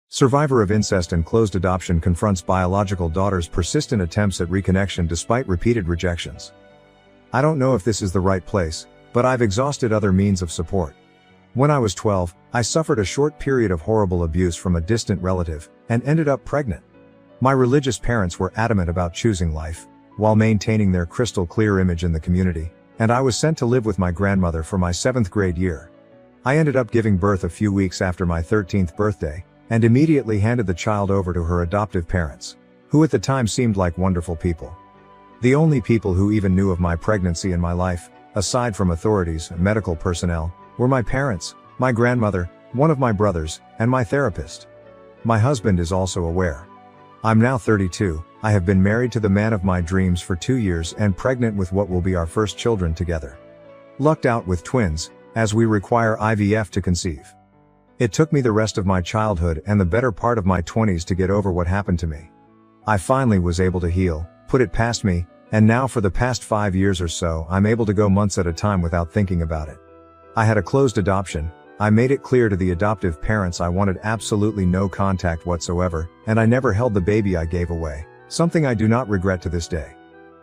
Survivor of incest and closed adoption confronts biological daughter's persistent attempts at reconnection despite repeated rejections. I don't know if this is the right place, but I've exhausted other means of support. When I was 12, I suffered a short period of horrible abuse from a distant relative, and ended up pregnant. My religious parents were adamant about choosing life, while maintaining their crystal clear image in the community, and I was sent to live with my grandmother for my 7th grade year. I ended up giving birth a few weeks after my 13th birthday, and immediately handed the child over to her adoptive parents, who at the time seemed like wonderful people. The only people who even knew of my pregnancy in my life, aside from authorities and medical personnel, were my parents, my grandmother, one of my brothers, and my therapist. My husband is also aware. I'm now 32, I have been married to the man of my dreams for 2 years and pregnant with what will be our first children together. Lucked out with twins, as we require IVF to conceive. It took me the rest of my childhood and the better part of my 20s to get over what happened to me. I finally was able to heal, put it past me, and now for the past 5 years or so I'm able to go months at a time without thinking about it. I had a closed adoption. I made it clear to the adoptive parents I wanted absolutely no contact whatsoever, and I never held the baby I gave away, something I do not regret to this day.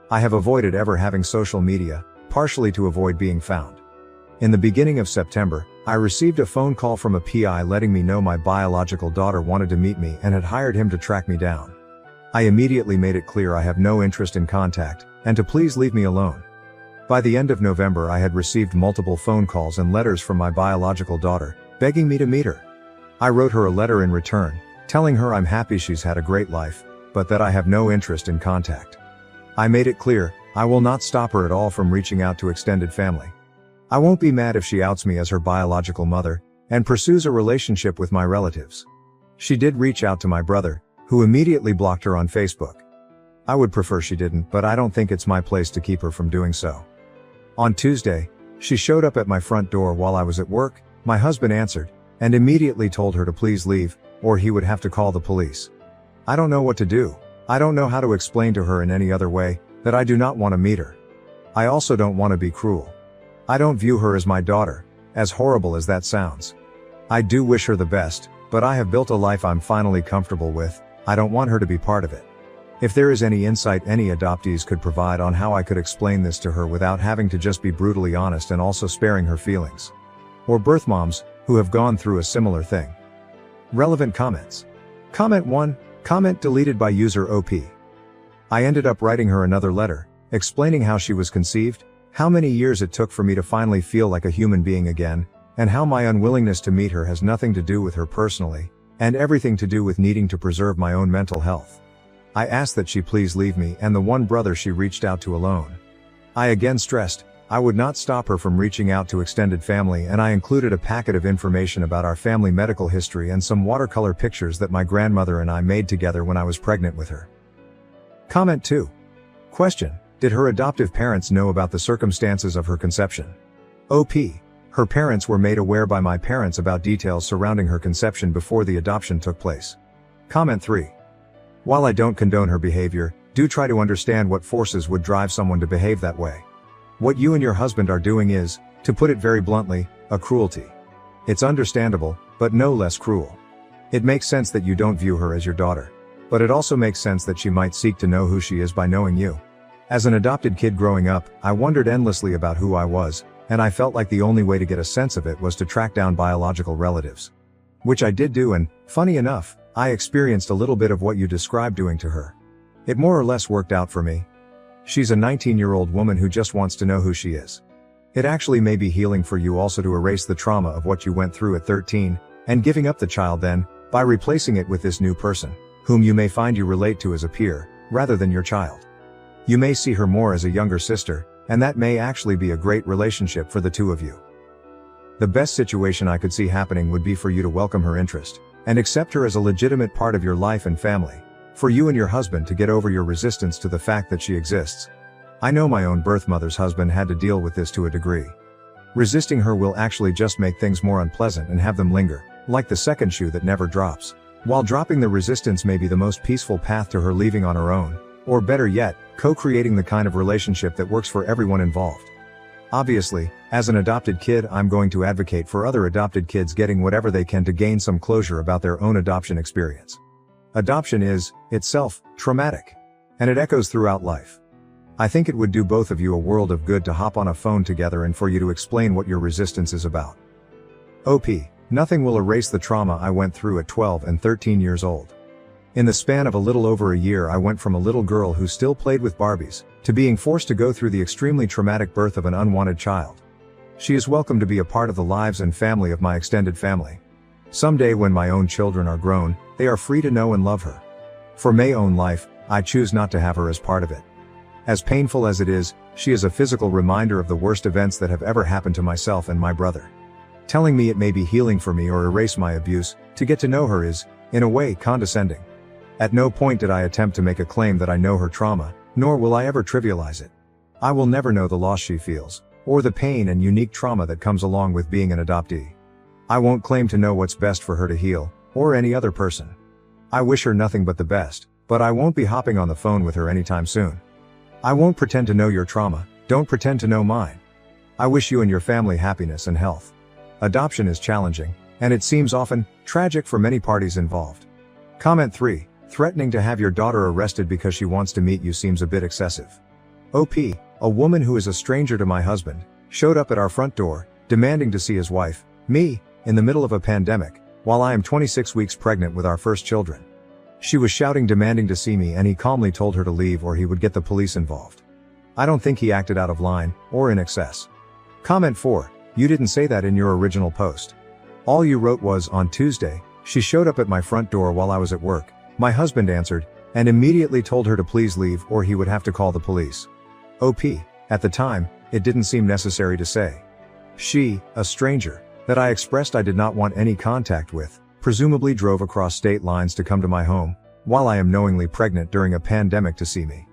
I have avoided ever having social media, partially to avoid being found. In the beginning of September, I received a phone call from a PI letting me know my biological daughter wanted to meet me and had hired him to track me down. I immediately made it clear I have no interest in contact, and to please leave me alone. By the end of November I had received multiple phone calls and letters from my biological daughter, begging me to meet her. I wrote her a letter in return, telling her I'm happy she's had a great life, but that I have no interest in contact. I made it clear, I will not stop her at all from reaching out to extended family. I won't be mad if she outs me as her biological mother, and pursues a relationship with my relatives. She did reach out to my brother, who immediately blocked her on Facebook. I would prefer she didn't, but I don't think it's my place to keep her from doing so. On Tuesday, she showed up at my front door while I was at work. My husband answered, and immediately told her to please leave, or he would have to call the police. I don't know what to do. I don't know how to explain to her in any other way, that I do not want to meet her. I also don't want to be cruel. I don't view her as my daughter, as horrible as that sounds. I do wish her the best, but I have built a life I'm finally comfortable with. I don't want her to be part of it. If there is any insight any adoptees could provide on how I could explain this to her without having to just be brutally honest and also sparing her feelings. Or birth moms, who have gone through a similar thing. Relevant comments. Comment 1, comment deleted by user OP. I ended up writing her another letter, explaining how she was conceived, how many years it took for me to finally feel like a human being again, and how my unwillingness to meet her has nothing to do with her personally, and everything to do with needing to preserve my own mental health. I asked that she please leave me and the one brother she reached out to alone. I again stressed, I would not stop her from reaching out to extended family, and I included a packet of information about our family medical history and some watercolor pictures that my grandmother and I made together when I was pregnant with her. Comment 2. Question. Did her adoptive parents know about the circumstances of her conception? OP. Her parents were made aware by my parents about details surrounding her conception before the adoption took place. Comment 3. While I don't condone her behavior, do try to understand what forces would drive someone to behave that way. What you and your husband are doing is, to put it very bluntly, a cruelty. It's understandable, but no less cruel. It makes sense that you don't view her as your daughter. But it also makes sense that she might seek to know who she is by knowing you. As an adopted kid growing up, I wondered endlessly about who I was, and I felt like the only way to get a sense of it was to track down biological relatives. Which I did do, and, funny enough, I experienced a little bit of what you described doing to her. It more or less worked out for me. She's a 19-year-old woman who just wants to know who she is. It actually may be healing for you also to erase the trauma of what you went through at 13, and giving up the child then, by replacing it with this new person, whom you may find you relate to as a peer, rather than your child. You may see her more as a younger sister, and that may actually be a great relationship for the two of you. The best situation I could see happening would be for you to welcome her interest, and accept her as a legitimate part of your life and family, for you and your husband to get over your resistance to the fact that she exists. I know my own birth mother's husband had to deal with this to a degree. Resisting her will actually just make things more unpleasant and have them linger, like the second shoe that never drops. While dropping the resistance may be the most peaceful path to her leaving on her own, or better yet, co-creating the kind of relationship that works for everyone involved. Obviously, as an adopted kid, I'm going to advocate for other adopted kids getting whatever they can to gain some closure about their own adoption experience. Adoption is, itself, traumatic. And it echoes throughout life. I think it would do both of you a world of good to hop on a phone together and for you to explain what your resistance is about. OP. Nothing will erase the trauma I went through at 12 and 13 years old. In the span of a little over a year, I went from a little girl who still played with Barbies, to being forced to go through the extremely traumatic birth of an unwanted child. She is welcome to be a part of the lives and family of my extended family. Someday when my own children are grown, they are free to know and love her. For my own life, I choose not to have her as part of it. As painful as it is, she is a physical reminder of the worst events that have ever happened to myself and my brother. Telling me it may be healing for me or erase my abuse, to get to know her is, in a way, condescending. At no point did I attempt to make a claim that I know her trauma, nor will I ever trivialize it. I will never know the loss she feels, or the pain and unique trauma that comes along with being an adoptee. I won't claim to know what's best for her to heal, or any other person. I wish her nothing but the best, but I won't be hopping on the phone with her anytime soon. I won't pretend to know your trauma, don't pretend to know mine. I wish you and your family happiness and health. Adoption is challenging, and it seems often tragic for many parties involved. Comment 3. Threatening to have your daughter arrested because she wants to meet you seems a bit excessive. OP. A woman who is a stranger to my husband, showed up at our front door, demanding to see his wife, me, in the middle of a pandemic, while I am 26 weeks pregnant with our first children. She was shouting demanding to see me and he calmly told her to leave or he would get the police involved. I don't think he acted out of line, or in excess. Comment 4. You didn't say that in your original post. All you wrote was, on Tuesday, she showed up at my front door while I was at work. My husband answered, and immediately told her to please leave or he would have to call the police. OP. At the time, it didn't seem necessary to say. She, a stranger, that I expressed I did not want any contact with, presumably drove across state lines to come to my home, while I am knowingly pregnant during a pandemic to see me.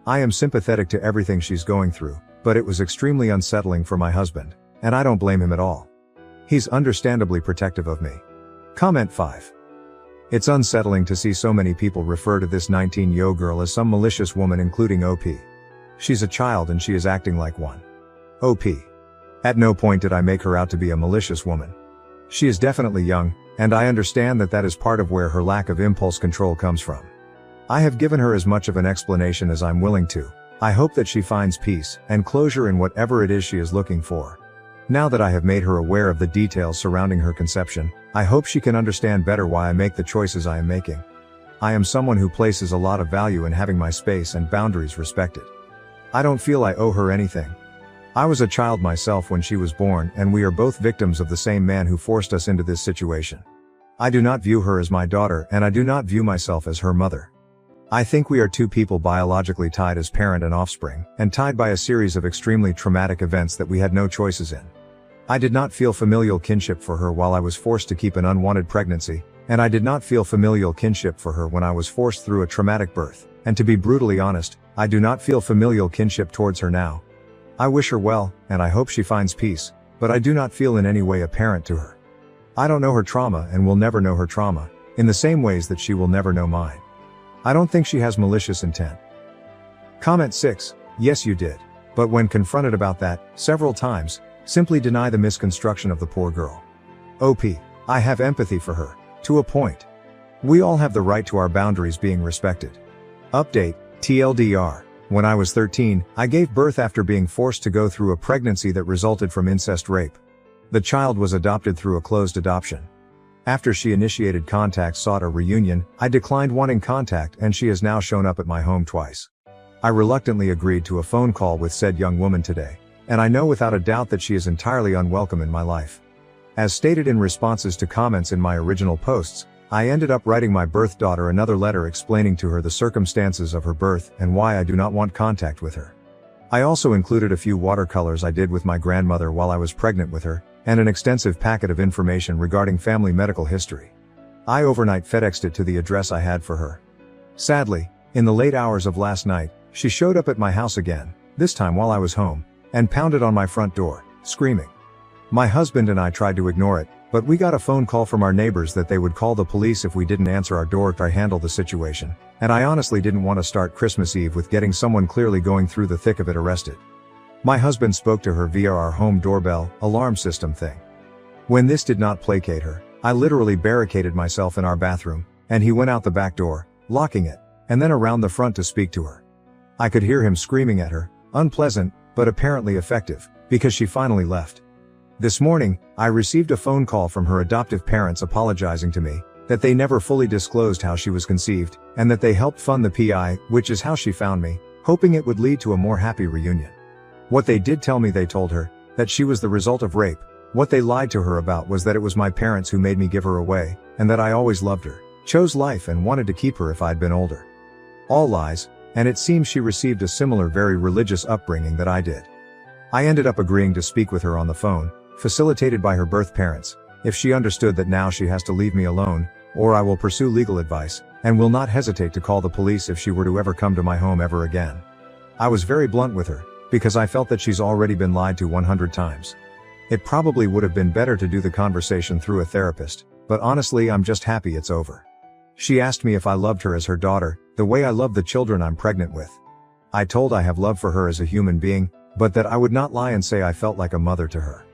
I am sympathetic to everything she's going through, but it was extremely unsettling for my husband, and I don't blame him at all. He's understandably protective of me. Comment 5. It's unsettling to see so many people refer to this 19-year-old girl as some malicious woman, including OP. She's a child and she is acting like one. OP. At no point did I make her out to be a malicious woman. She is definitely young, and I understand that that is part of where her lack of impulse control comes from. I have given her as much of an explanation as I'm willing to. I hope that she finds peace and closure in whatever it is she is looking for. Now that I have made her aware of the details surrounding her conception, I hope she can understand better why I make the choices I am making. I am someone who places a lot of value in having my space and boundaries respected. I don't feel I owe her anything. I was a child myself when she was born, and we are both victims of the same man who forced us into this situation. I do not view her as my daughter, and I do not view myself as her mother. I think we are two people biologically tied as parent and offspring, and tied by a series of extremely traumatic events that we had no choices in. I did not feel familial kinship for her while I was forced to keep an unwanted pregnancy, and I did not feel familial kinship for her when I was forced through a traumatic birth, and to be brutally honest, I do not feel familial kinship towards her now. I wish her well, and I hope she finds peace, but I do not feel in any way a parent to her. I don't know her trauma and will never know her trauma, in the same ways that she will never know mine. I don't think she has malicious intent. Comment 6. Yes, you did. But when confronted about that, several times, simply deny the misconstruction of the poor girl. OP. I have empathy for her. To a point. We all have the right to our boundaries being respected. Update. TLDR. When I was 13, I gave birth after being forced to go through a pregnancy that resulted from incest rape. The child was adopted through a closed adoption. After she initiated contact, sought a reunion, I declined wanting contact, and she has now shown up at my home twice. I reluctantly agreed to a phone call with said young woman today, and I know without a doubt that she is entirely unwelcome in my life. As stated in responses to comments in my original posts, I ended up writing my birth daughter another letter explaining to her the circumstances of her birth and why I do not want contact with her. I also included a few watercolors I did with my grandmother while I was pregnant with her, and an extensive packet of information regarding family medical history. I overnight FedExed it to the address I had for her. Sadly, in the late hours of last night, she showed up at my house again, this time while I was home, and pounded on my front door, screaming. My husband and I tried to ignore it, but we got a phone call from our neighbors that they would call the police if we didn't answer our door to handle the situation, and I honestly didn't want to start Christmas Eve with getting someone clearly going through the thick of it arrested. My husband spoke to her via our home doorbell alarm system thing. When this did not placate her, I literally barricaded myself in our bathroom, and he went out the back door, locking it, and then around the front to speak to her. I could hear him screaming at her, unpleasant, but apparently effective, because she finally left. This morning, I received a phone call from her adoptive parents apologizing to me, that they never fully disclosed how she was conceived, and that they helped fund the PI, which is how she found me, hoping it would lead to a more happy reunion. What they did tell me, they told her, that she was the result of rape. What they lied to her about was that it was my parents who made me give her away, and that I always loved her, chose life and wanted to keep her if I'd been older. All lies, and it seems she received a similar very religious upbringing that I did. I ended up agreeing to speak with her on the phone, facilitated by her birth parents, if she understood that now she has to leave me alone, or I will pursue legal advice, and will not hesitate to call the police if she were to ever come to my home ever again. I was very blunt with her, because I felt that she's already been lied to 100 times. It probably would have been better to do the conversation through a therapist, but honestly I'm just happy it's over. She asked me if I loved her as her daughter, the way I love the children I'm pregnant with. I told I have love for her as a human being, but that I would not lie and say I felt like a mother to her.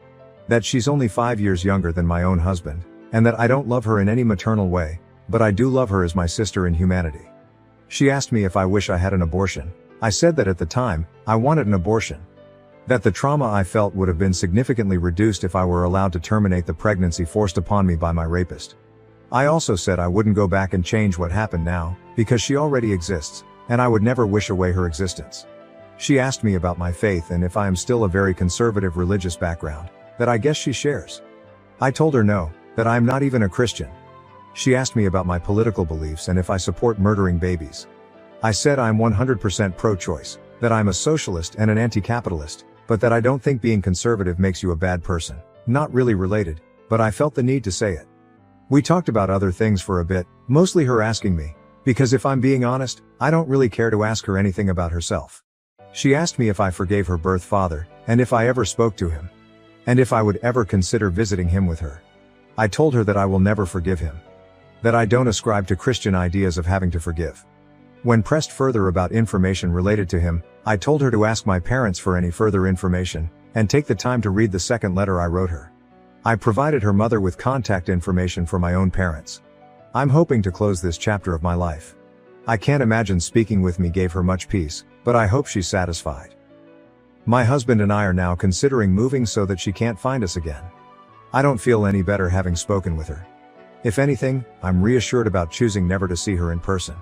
That she's only 5 years younger than my own husband, and that I don't love her in any maternal way, but I do love her as my sister in humanity. She asked me if I wish I had an abortion. I said that at the time, I wanted an abortion. That the trauma I felt would have been significantly reduced if I were allowed to terminate the pregnancy forced upon me by my rapist. I also said I wouldn't go back and change what happened now, because she already exists, and I would never wish away her existence. She asked me about my faith and if I am still a very conservative religious background, that I guess she shares. I told her no, that I am not even a Christian. She asked me about my political beliefs and if I support murdering babies. I said I'm 100% pro-choice, that I'm a socialist and an anti-capitalist, but that I don't think being conservative makes you a bad person. Not really related, but I felt the need to say it. We talked about other things for a bit, mostly her asking me, because if I'm being honest, I don't really care to ask her anything about herself. She asked me if I forgave her birth father, and if I ever spoke to him, and if I would ever consider visiting him with her. I told her that I will never forgive him. That I don't ascribe to Christian ideas of having to forgive. When pressed further about information related to him, I told her to ask my parents for any further information, and take the time to read the second letter I wrote her. I provided her mother with contact information for my own parents. I'm hoping to close this chapter of my life. I can't imagine speaking with me gave her much peace, but I hope she's satisfied. My husband and I are now considering moving so that she can't find us again. I don't feel any better having spoken with her. If anything, I'm reassured about choosing never to see her in person.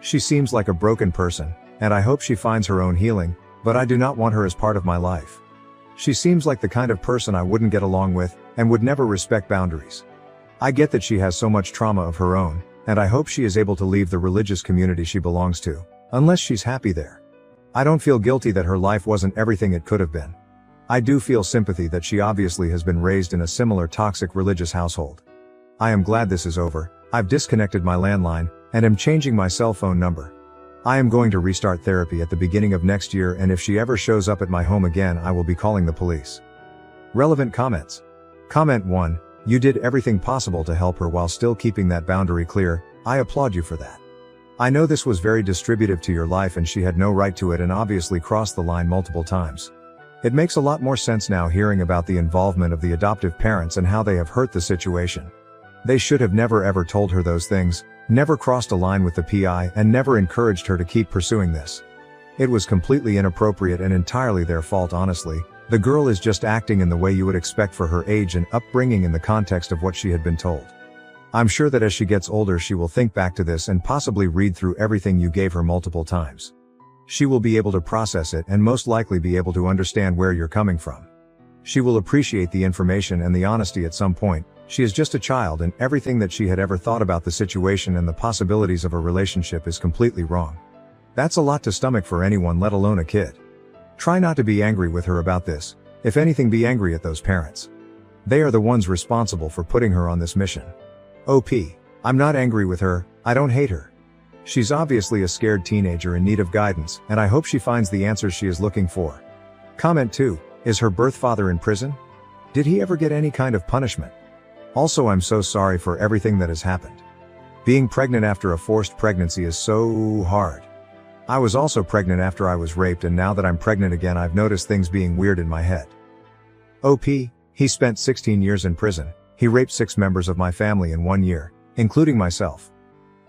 She seems like a broken person, and I hope she finds her own healing, but I do not want her as part of my life. She seems like the kind of person I wouldn't get along with, and would never respect boundaries. I get that she has so much trauma of her own, and I hope she is able to leave the religious community she belongs to, unless she's happy there. I don't feel guilty that her life wasn't everything it could have been. I do feel sympathy that she obviously has been raised in a similar toxic religious household. I am glad this is over. I've disconnected my landline, and am changing my cell phone number. I am going to restart therapy at the beginning of next year, and if she ever shows up at my home again, I will be calling the police. Relevant comments. Comment 1. You did everything possible to help her while still keeping that boundary clear. I applaud you for that. I know this was very distributive to your life and she had no right to it and obviously crossed the line multiple times. It makes a lot more sense now hearing about the involvement of the adoptive parents and how they have hurt the situation. They should have never ever told her those things, never crossed a line with the PI, and never encouraged her to keep pursuing this. It was completely inappropriate and entirely their fault, honestly. The girl is just acting in the way you would expect for her age and upbringing in the context of what she had been told. I'm sure that as she gets older she will think back to this and possibly read through everything you gave her multiple times. She will be able to process it and most likely be able to understand where you're coming from. She will appreciate the information and the honesty at some point. She is just a child and everything that she had ever thought about the situation and the possibilities of a relationship is completely wrong. That's a lot to stomach for anyone, let alone a kid. Try not to be angry with her about this. If anything, be angry at those parents. They are the ones responsible for putting her on this mission. OP. I'm not angry with her, I don't hate her. She's obviously a scared teenager in need of guidance, and I hope she finds the answers she is looking for. Comment 2. Is her birth father in prison? Did he ever get any kind of punishment? Also, I'm so sorry for everything that has happened. Being pregnant after a forced pregnancy is so hard. I was also pregnant after I was raped, and now that I'm pregnant again, I've noticed things being weird in my head. OP, he spent 16 years in prison. He raped 6 members of my family in 1 year, including myself.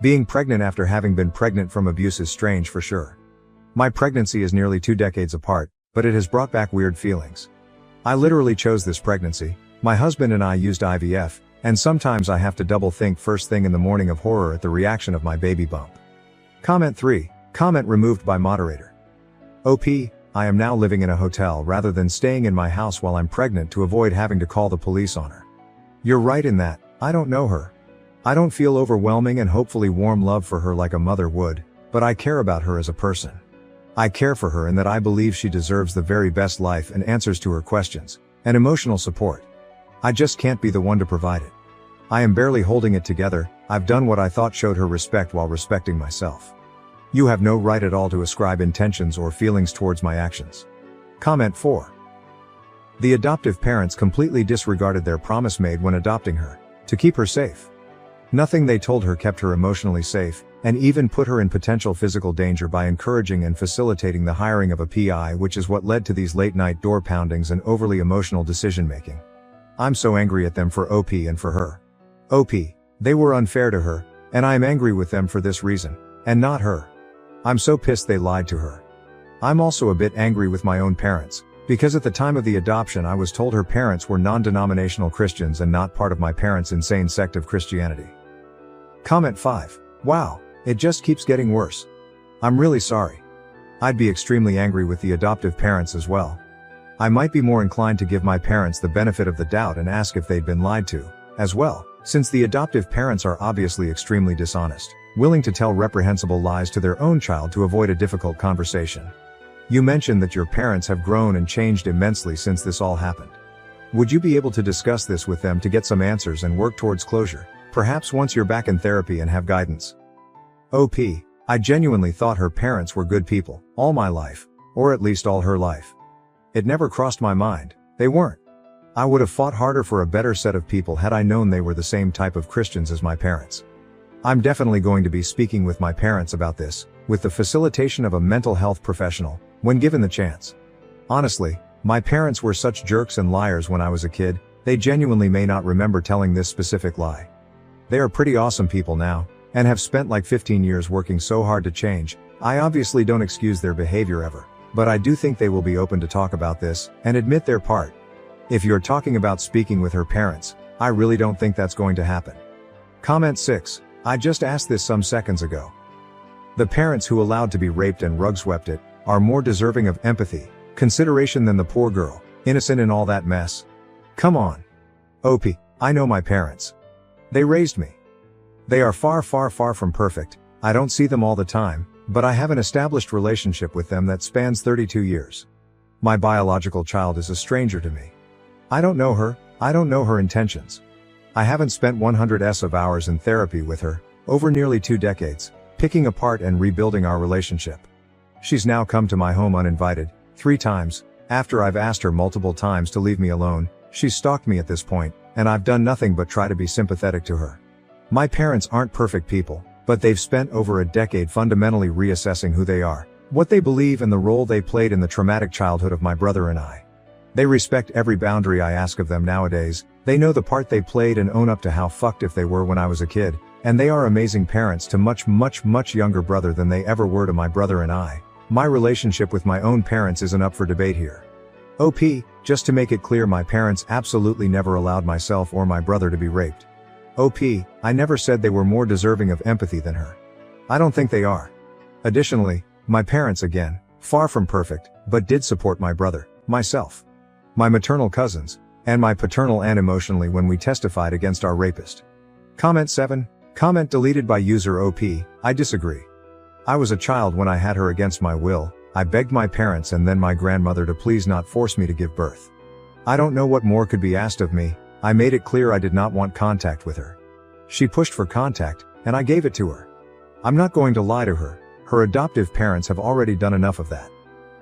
Being pregnant after having been pregnant from abuse is strange for sure. My pregnancy is nearly 2 decades apart, but it has brought back weird feelings. I literally chose this pregnancy. My husband and I used IVF, and sometimes I have to double think first thing in the morning of horror at the reaction of my baby bump. Comment 3. Comment removed by moderator. OP, I am now living in a hotel rather than staying in my house while I'm pregnant to avoid having to call the police on her. You're right in that, I don't know her. I don't feel overwhelming and hopefully warm love for her like a mother would, but I care about her as a person. I care for her in that I believe she deserves the very best life and answers to her questions, and emotional support. I just can't be the one to provide it. I am barely holding it together. I've done what I thought showed her respect while respecting myself. You have no right at all to ascribe intentions or feelings towards my actions. Comment 4. The adoptive parents completely disregarded their promise made when adopting her, to keep her safe. Nothing they told her kept her emotionally safe, and even put her in potential physical danger by encouraging and facilitating the hiring of a PI, which is what led to these late-night door poundings and overly emotional decision-making. I'm so angry at them for OP and for her. OP, they were unfair to her, and I'm angry with them for this reason, and not her. I'm so pissed they lied to her. I'm also a bit angry with my own parents, because at the time of the adoption I was told her parents were non-denominational Christians and not part of my parents' insane sect of Christianity. Comment 5. Wow, it just keeps getting worse. I'm really sorry. I'd be extremely angry with the adoptive parents as well. I might be more inclined to give my parents the benefit of the doubt and ask if they'd been lied to, as well, since the adoptive parents are obviously extremely dishonest, willing to tell reprehensible lies to their own child to avoid a difficult conversation. You mentioned that your parents have grown and changed immensely since this all happened. Would you be able to discuss this with them to get some answers and work towards closure, perhaps once you're back in therapy and have guidance? OP, I genuinely thought her parents were good people, all my life, or at least all her life. It never crossed my mind, they weren't. I would have fought harder for a better set of people had I known they were the same type of Christians as my parents. I'm definitely going to be speaking with my parents about this, with the facilitation of a mental health professional, when given the chance. Honestly, my parents were such jerks and liars when I was a kid, they genuinely may not remember telling this specific lie. They are pretty awesome people now, and have spent like 15 years working so hard to change. I obviously don't excuse their behavior ever, but I do think they will be open to talk about this, and admit their part. If you're talking about speaking with her parents, I really don't think that's going to happen. Comment 6. I just asked this some seconds ago. The parents who allowed to be raped and rug-swept it, are more deserving of empathy, consideration than the poor girl, innocent in all that mess. Come on. OP, I know my parents. They raised me. They are far from perfect. I don't see them all the time, but I have an established relationship with them that spans 32 years. My biological child is a stranger to me. I don't know her, I don't know her intentions. I haven't spent 100s of hours in therapy with her, over nearly 2 decades, picking apart and rebuilding our relationship. She's now come to my home uninvited, 3 times, after I've asked her multiple times to leave me alone. She's stalked me at this point, and I've done nothing but try to be sympathetic to her. My parents aren't perfect people, but they've spent over a decade fundamentally reassessing who they are, what they believe, and the role they played in the traumatic childhood of my brother and I. They respect every boundary I ask of them nowadays. They know the part they played and own up to how fucked if they were when I was a kid, and they are amazing parents to much younger brother than they ever were to my brother and I. My relationship with my own parents isn't up for debate here. OP, just to make it clear, my parents absolutely never allowed myself or my brother to be raped. OP, I never said they were more deserving of empathy than her. I don't think they are. Additionally, my parents, again, far from perfect, but did support my brother, myself, my maternal cousins, and my paternal aunt emotionally when we testified against our rapist. Comment 7. Comment deleted by user OP, I disagree. I was a child when I had her against my will. I begged my parents and then my grandmother to please not force me to give birth. I don't know what more could be asked of me. I made it clear I did not want contact with her. She pushed for contact, and I gave it to her. I'm not going to lie to her. Her adoptive parents have already done enough of that.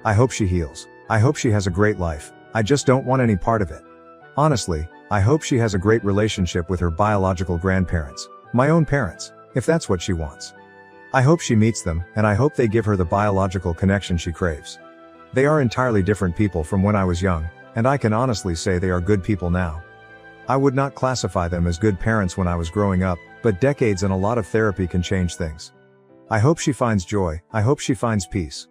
I hope she heals. I hope she has a great life. I just don't want any part of it. Honestly, I hope she has a great relationship with her biological grandparents, my own parents, if that's what she wants. I hope she meets them, and I hope they give her the biological connection she craves. They are entirely different people from when I was young, and I can honestly say they are good people now. I would not classify them as good parents when I was growing up, but decades and a lot of therapy can change things. I hope she finds joy, I hope she finds peace.